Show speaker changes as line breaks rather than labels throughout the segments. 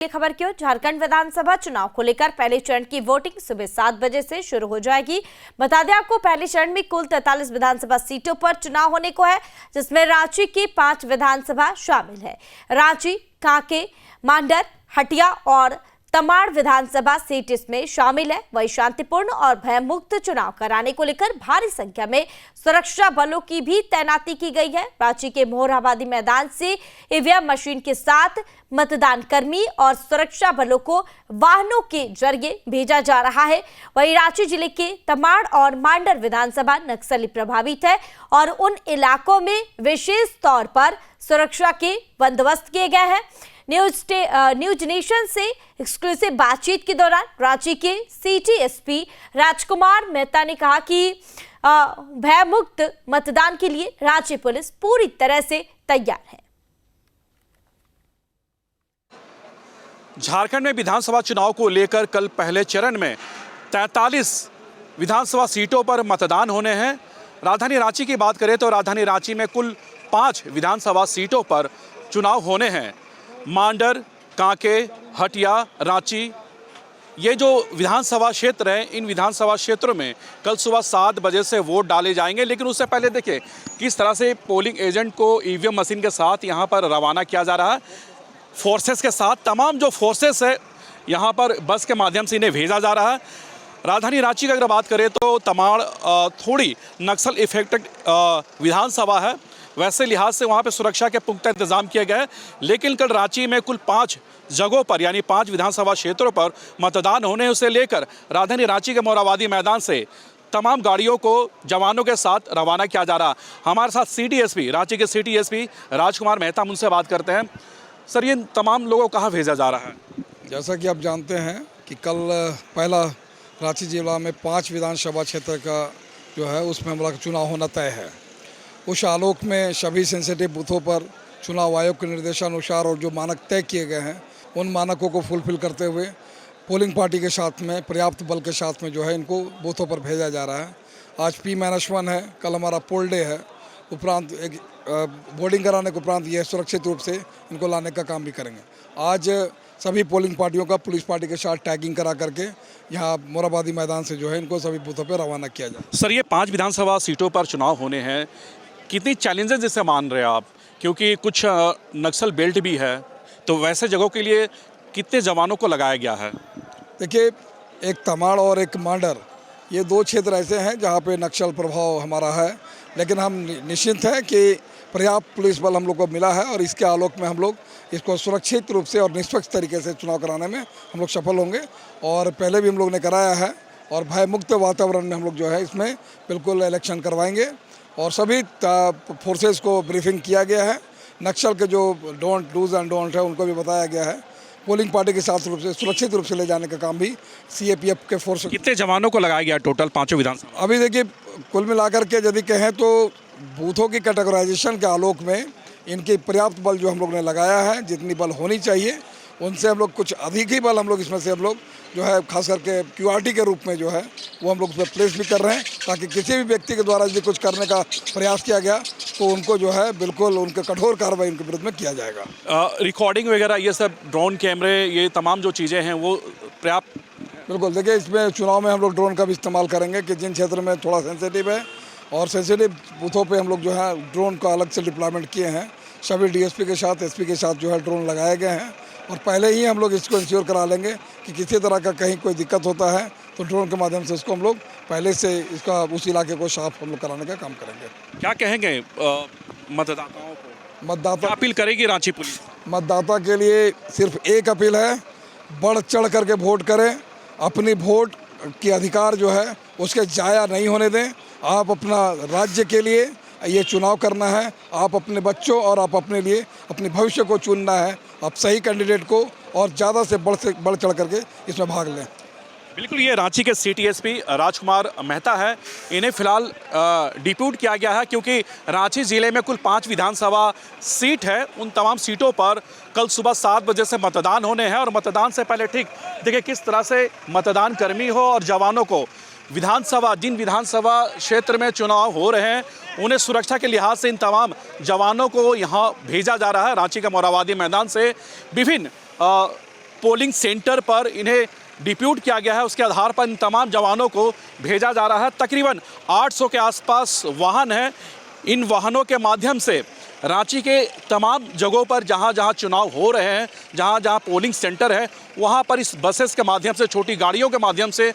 खबर की ओर। झारखंड विधानसभा चुनाव को लेकर पहले चरण की वोटिंग सुबह 7 बजे से शुरू हो जाएगी। बता दें आपको, पहले चरण में कुल 43 विधानसभा सीटों पर चुनाव होने को है, जिसमें रांची की 5 विधानसभा शामिल है। रांची, कांके, मांडर, हटिया और तमाड़ विधानसभा सीट इसमें शामिल है। वही शांतिपूर्ण और भयमुक्त चुनाव कराने को लेकर भारी संख्या में सुरक्षा बलों की भी तैनाती की गई है। रांची के मोरहाबादी मैदान से ईवीएम मशीन के साथ मतदान कर्मी और सुरक्षा बलों को वाहनों के जरिए भेजा जा रहा है। वहीं रांची जिले के तमाड़ और मांडर विधानसभा नक्सली प्रभावित है और उन इलाकों में विशेष तौर पर सुरक्षा के बंदोबस्त किए गए हैं। न्यूज नेशन से एक्सक्लूसिव बातचीत के दौरान रांची के सिटी एसपी राजकुमार मेहता ने कहा कि भयमुक्त मतदान के लिए रांची पुलिस पूरी तरह से तैयार है।
झारखंड में विधानसभा चुनाव को लेकर कल पहले चरण में 43 विधानसभा सीटों पर मतदान होने हैं। राजधानी रांची की बात करें तो राजधानी रांची में कुल 5 विधानसभा सीटों पर चुनाव होने हैं। मांडर, कांके, हटिया, रांची, ये जो विधानसभा क्षेत्र हैं, इन विधानसभा क्षेत्रों में कल सुबह 7 बजे से वोट डाले जाएंगे। लेकिन उससे पहले देखिए किस तरह से पोलिंग एजेंट को ईवीएम मशीन के साथ यहाँ पर रवाना किया जा रहा है। फोर्सेस के साथ तमाम जो फोर्सेस है यहाँ पर बस के माध्यम से इन्हें भेजा जा रहा है। राजधानी रांची की अगर बात करें तो तमाड़ थोड़ी नक्सल इफेक्टेड विधानसभा है, वैसे लिहाज से वहाँ पे सुरक्षा के पुख्ता इंतजाम किए गए। लेकिन कल रांची में कुल 5 जगहों पर यानी 5 विधानसभा क्षेत्रों पर मतदान होने उसे लेकर राजधानी रांची के मोरहाबादी मैदान से तमाम गाड़ियों को जवानों के साथ रवाना किया जा रहा। हमारे साथ सिटी एसपी, रांची के सिटी एसपी राजकुमार मेहता, उनसे बात करते हैं। सर, ये तमाम लोगों को कहाँ भेजा जा रहा है?
जैसा कि आप जानते हैं कि कल पहला रांची जिला में 5 विधानसभा क्षेत्र का जो है उसमें हमारा चुनाव होना तय है। उस आलोक में सभी सेंसिटिव बूथों पर चुनाव आयोग के निर्देशानुसार और जो मानक तय किए गए हैं उन मानकों को फुलफिल करते हुए पोलिंग पार्टी के साथ में पर्याप्त बल के साथ में जो है इनको बूथों पर भेजा जा रहा है। आज P-1 है, कल हमारा पोल डे है, उपरांत एक बोर्डिंग कराने के उपरांत यह सुरक्षित रूप से इनको लाने का काम भी करेंगे। आज सभी पोलिंग पार्टियों का पुलिस पार्टी के साथ टैगिंग करा करके यहाँ मोरहाबादी मैदान से जो है इनको सभी बूथों पर रवाना किया जाए।
सर, ये 5 विधानसभा सीटों पर चुनाव होने हैं, कितनी चैलेंजेस जिसे मान रहे हैं आप? क्योंकि कुछ नक्सल बेल्ट भी है, तो वैसे जगहों के लिए कितने जवानों को लगाया गया है?
देखिए, एक तमाड़ और एक मांडर, ये 2 क्षेत्र ऐसे हैं जहाँ पे नक्सल प्रभाव हमारा है। लेकिन हम निश्चिंत हैं कि पर्याप्त पुलिस बल हम लोग को मिला है और इसके आलोक में हम लोग इसको सुरक्षित रूप से और निष्पक्ष तरीके से चुनाव कराने में हम लोग सफल होंगे। और पहले भी हम लोग ने कराया है और भयमुक्त वातावरण में हम लोग जो है इसमें बिल्कुल इलेक्शन करवाएंगे। और सभी फोर्सेस को ब्रीफिंग किया गया है। नक्सल के जो डूज एंड डोंट है उनको भी बताया गया है। पोलिंग पार्टी के साथ रूप से सुरक्षित रूप से ले जाने का काम भी CAPF के फोर्स।
कितने जवानों को लगाया गया टोटल 5 विधानसभा?
अभी देखिए, कुल मिलाकर के यदि कहें तो बूथों की कैटेगराइजेशन के आलोक में इनकी पर्याप्त बल जो हम लोग ने लगाया है, जितनी बल होनी चाहिए उनसे हम लोग कुछ अधिक ही बल हम लोग इसमें से हम लोग जो है खास करके QRT के रूप में जो है वो हम लोग उसमें प्लेस भी कर रहे हैं, ताकि किसी भी व्यक्ति के द्वारा यदि कुछ करने का प्रयास किया गया तो उनको जो है बिल्कुल उनके कठोर कार्रवाई उनके विरुद्ध में किया जाएगा।
रिकॉर्डिंग वगैरह ये सब, ड्रोन कैमरे, ये तमाम जो चीज़ें हैं वो पर्याप्त?
बिल्कुल, देखिए इसमें चुनाव में हम लोग ड्रोन का भी इस्तेमाल करेंगे कि जिन क्षेत्र में थोड़ा सेंसिटिव है और सेंसिटिव बूथों पर हम लोग जो है ड्रोन का अलग से डिप्लॉयमेंट किए हैं। सभी DSP के साथ, SP के साथ जो है ड्रोन लगाए गए हैं और पहले ही हम लोग इसको इंश्योर करा लेंगे कि किसी तरह का कहीं कोई दिक्कत होता है तो ड्रोन के माध्यम से उसको हम लोग पहले से इसका उस इलाके को साफ हम लोग कराने का काम करेंगे।
क्या कहेंगे मतदाताओं को?
मतदाता
अपील करेगी रांची पुलिस?
मतदाता के लिए सिर्फ एक अपील है, बढ़ चढ़ करके वोट करें। अपनी वोट की अधिकार जो है उसके जाया नहीं होने दें। आप अपना राज्य के लिए ये चुनाव करना है, आप अपने बच्चों और आप अपने लिए अपने भविष्य को चुनना है। आप सही कैंडिडेट को और ज़्यादा से बढ़ चढ़ करके इसमें भाग लें।
बिल्कुल, ये रांची के सिटी एसपी राजकुमार मेहता है। इन्हें फिलहाल डिप्यूट किया गया है क्योंकि रांची ज़िले में कुल 5 विधानसभा सीट है। उन तमाम सीटों पर कल सुबह 7 बजे से मतदान होने हैं और मतदान से पहले ठीक देखिए किस तरह से मतदान कर्मी हो और जवानों को जिन विधानसभा क्षेत्र में चुनाव हो रहे हैं उन्हें सुरक्षा के लिहाज से इन तमाम जवानों को यहाँ भेजा जा रहा है। रांची के मोरहाबादी मैदान से विभिन्न पोलिंग सेंटर पर इन्हें डिप्यूट किया गया है, उसके आधार पर इन तमाम जवानों को भेजा जा रहा है। तकरीबन 800 के आसपास वाहन हैं। इन वाहनों के माध्यम से रांची के तमाम जगहों पर जहां जहां चुनाव हो रहे हैं, जहां जहां पोलिंग सेंटर है, वहां पर इस बसेस के माध्यम से, छोटी गाड़ियों के माध्यम से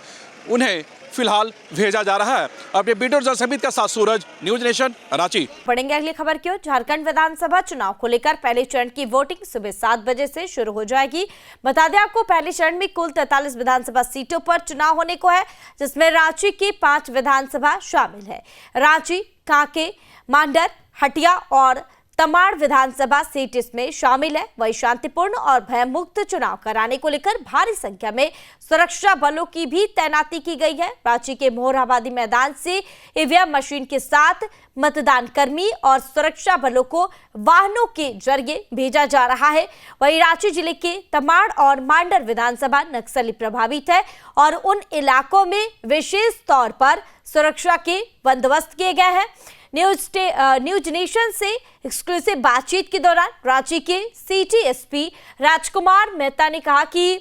उन्हें फिलहाल भेजा जा रहा है। अब ये बीटो जल समिति का साथ सूरज, न्यूज नेशन, रांची।
पढ़ेंगे अगली खबर की ओर। झारखंड विधानसभा चुनाव को लेकर पहले चरण की वोटिंग सुबह 7 बजे से शुरू हो जाएगी। बता दें आपको, पहले चरण में कुल 43 विधानसभा सीटों पर चुनाव होने को है, जिसमें रांची की 5 विधानसभा शामिल है। रांची, कांके, मांडर, हटिया और तमाड़ विधानसभा सीट इसमें शामिल है। वही शांतिपूर्ण और भयमुक्त चुनाव कराने को लेकर भारी संख्या में सुरक्षा बलों की भी तैनाती की गई है। रांची के मोरहाबादी मैदान से ईवीएम मशीन के साथ मतदान कर्मी और सुरक्षा बलों को वाहनों के जरिए भेजा जा रहा है। वही रांची जिले के तमाड़ और मांडर विधानसभा नक्सली प्रभावित है और उन इलाकों में विशेष तौर पर सुरक्षा के बंदोबस्त किए गए हैं। न्यूज नेशन से एक्सक्लूसिव बातचीत के दौरान रांची के सिटी एसपी राजकुमार मेहता ने कहा कि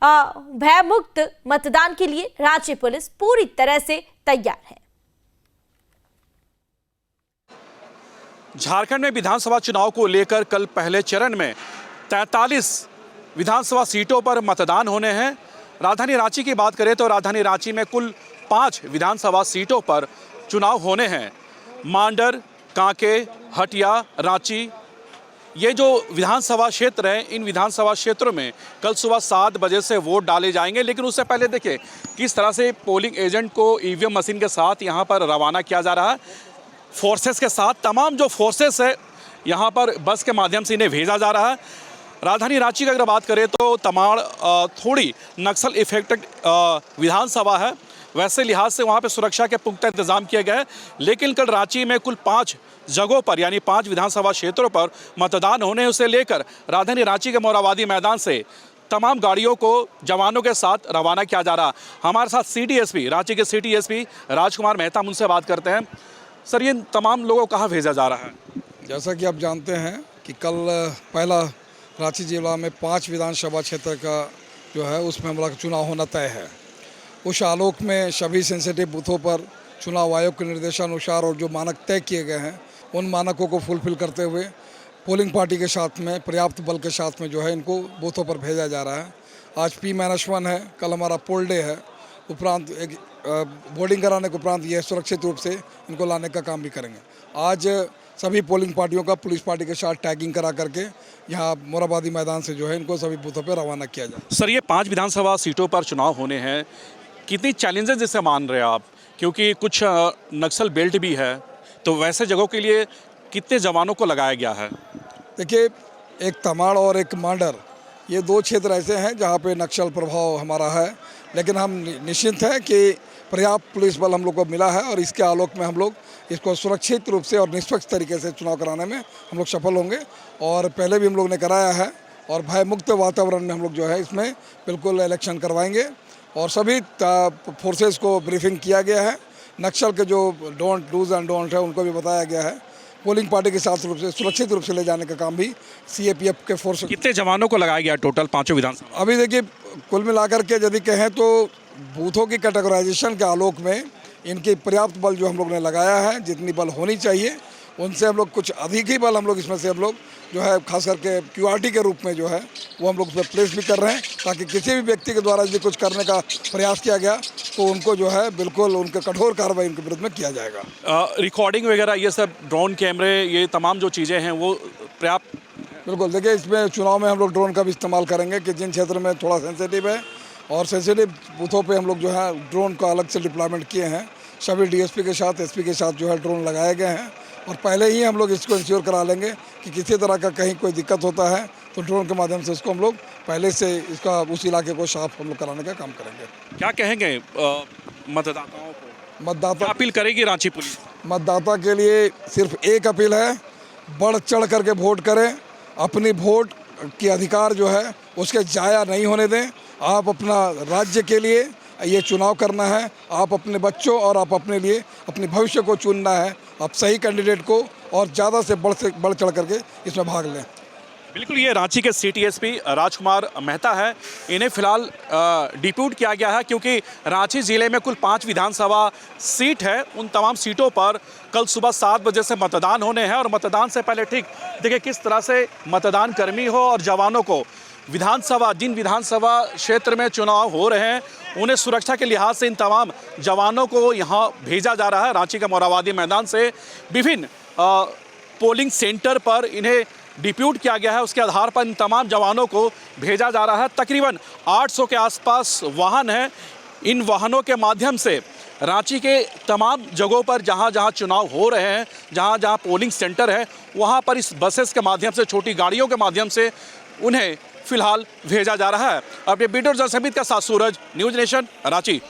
भयमुक्त मतदान के लिए रांची पुलिस पूरी तरह से तैयार है।
झारखंड में विधानसभा चुनाव को लेकर कल पहले चरण में 43 विधानसभा सीटों पर मतदान होने हैं। राजधानी रांची की बात करें तो राजधानी रांची में कुल 5 विधानसभा सीटों पर चुनाव होने हैं। मांडर, कांके, हटिया, रांची, ये जो विधानसभा क्षेत्र हैं, इन विधानसभा क्षेत्रों में कल सुबह 7 बजे से वोट डाले जाएंगे। लेकिन उससे पहले देखिए किस तरह से पोलिंग एजेंट को ईवीएम मशीन के साथ यहाँ पर रवाना किया जा रहा है। फोर्सेस के साथ तमाम जो फोर्सेस है यहाँ पर बस के माध्यम से इन्हें भेजा जा रहा है। राजधानी रांची की अगर बात करें तो तमाड़ थोड़ी नक्सल इफेक्टेड विधानसभा है, वैसे लिहाज से वहाँ पे सुरक्षा के पुख्ता इंतजाम किए गए। लेकिन कल रांची में कुल 5 जगहों पर यानी 5 विधानसभा क्षेत्रों पर मतदान होने, उसे लेकर राजधानी रांची के मोरहाबादी मैदान से तमाम गाड़ियों को जवानों के साथ रवाना किया जा रहा। हमारे साथ सिटी एसपी, रांची के सिटी एसपी राजकुमार मेहता, उनसे बात करते हैं। सर, ये तमाम लोगों को कहाँ भेजा जा रहा है?
जैसा कि आप जानते हैं कि कल पहला रांची जिला में 5 विधानसभा क्षेत्र का जो है उसमें हमारा चुनाव होना तय है। उस आलोक में सभी सेंसिटिव बूथों पर चुनाव आयोग के निर्देशानुसार और जो मानक तय किए गए हैं उन मानकों को फुलफिल करते हुए पोलिंग पार्टी के साथ में, पर्याप्त बल के साथ में जो है इनको बूथों पर भेजा जा रहा है। आज P-1 है, कल हमारा पोल डे है, उपरांत एक बोर्डिंग कराने के उपरांत ये सुरक्षित रूप से इनको लाने का काम भी करेंगे। आज सभी पोलिंग पार्टियों का पुलिस पार्टी के साथ टैगिंग करा करके यहाँ मोरहाबादी मैदान से जो है इनको सभी बूथों पर रवाना किया जाए।
सर, ये 5 विधानसभा सीटों पर चुनाव होने हैं, कितनी चैलेंजेस जिसे मान रहे हैं आप? क्योंकि कुछ नक्सल बेल्ट भी है, तो वैसे जगहों के लिए कितने जवानों को लगाया गया है?
देखिए, एक तमाड़ और एक मांडर, ये 2 क्षेत्र ऐसे हैं जहाँ पे नक्सल प्रभाव हमारा है। लेकिन हम निश्चिंत हैं कि पर्याप्त पुलिस बल हम लोग को मिला है और इसके आलोक में हम लोग इसको सुरक्षित रूप से और निष्पक्ष तरीके से चुनाव कराने में हम लोग सफल होंगे। और पहले भी हम लोग ने कराया है और भयमुक्त वातावरण में हम लोग जो है इसमें बिल्कुल इलेक्शन करवाएंगे। और सभी फोर्सेस को ब्रीफिंग किया गया है। नक्सल के जो डूज एंड डोंट है उनको भी बताया गया है। पोलिंग पार्टी के साथ रूप से सुरक्षित रूप से ले जाने का काम भी CAPF के फोर्स।
कितने जवानों को लगाया गया टोटल 5 विधानसभा?
अभी देखिए, कुल मिलाकर के यदि कहें तो बूथों की कैटेगराइजेशन के आलोक में इनकी पर्याप्त बल जो हम लोग ने लगाया है, जितनी बल होनी चाहिए उनसे हम लोग कुछ अधिक ही बल हम लोग इसमें से हम लोग जो है खास करके QRT के रूप में जो है वो हम लोग उसमें प्लेस भी कर रहे हैं, ताकि किसी भी व्यक्ति के द्वारा यदि कुछ करने का प्रयास किया गया तो उनको जो है बिल्कुल उनके कठोर कार्रवाई उनके विरुद्ध में किया जाएगा।
रिकॉर्डिंग वगैरह ये सब, ड्रोन कैमरे, ये तमाम जो चीज़ें हैं वो पर्याप्त?
बिल्कुल, देखिए इसमें चुनाव में हम लोग ड्रोन का भी इस्तेमाल करेंगे कि जिन क्षेत्र में थोड़ा सेंसिटिव है और सेंसिटिव बूथों पे हम लोग जो है ड्रोन का अलग से डिप्लॉयमेंट किए हैं। सभी DSP के साथ, SP के साथ जो है ड्रोन लगाए गए हैं और पहले ही हम लोग इसको इंश्योर करा लेंगे कि किसी तरह का कहीं कोई दिक्कत होता है तो ड्रोन के माध्यम से उसको हम लोग पहले से इसका उस इलाके को साफ हम लोग कराने का काम करेंगे।
क्या कहेंगे मतदाताओं को?
मतदाता
अपील करेगी रांची पुलिस?
मतदाता के लिए सिर्फ एक अपील है, बढ़ चढ़ करके वोट करें। अपनी वोट की अधिकार जो है उसके जाया नहीं होने दें। आप अपना राज्य के लिए ये चुनाव करना है, आप अपने बच्चों और आप अपने लिए अपने भविष्य को चुनना है। आप सही कैंडिडेट को और ज़्यादा से बढ़ चढ़ करके इसमें भाग लें।
बिल्कुल, ये रांची के सिटी एसपी राजकुमार मेहता है। इन्हें फिलहाल डिप्यूट किया गया है क्योंकि रांची ज़िले में कुल 5 विधानसभा सीट है। उन तमाम सीटों पर कल सुबह 7 बजे से मतदान होने हैं और मतदान से पहले ठीक देखिए किस तरह से मतदान कर्मी हो और जवानों को जिन विधानसभा क्षेत्र में चुनाव हो रहे हैं उन्हें सुरक्षा के लिहाज से इन तमाम जवानों को यहाँ भेजा जा रहा है। रांची का मोरहाबादी मैदान से विभिन्न पोलिंग सेंटर पर इन्हें डिप्यूट किया गया है। उसके आधार पर इन तमाम जवानों को भेजा जा रहा है। तकरीबन 800 के आसपास वाहन हैं। इन वाहनों के माध्यम से रांची के तमाम जगहों पर जहां जहां चुनाव हो रहे हैं, जहां जहां पोलिंग सेंटर है, वहां पर इस बसेस के माध्यम से, छोटी गाड़ियों के माध्यम से उन्हें फिलहाल भेजा जा रहा है। अब ये बीटर जसमीत का साथ सूरज, न्यूज़ नेशन, रांची।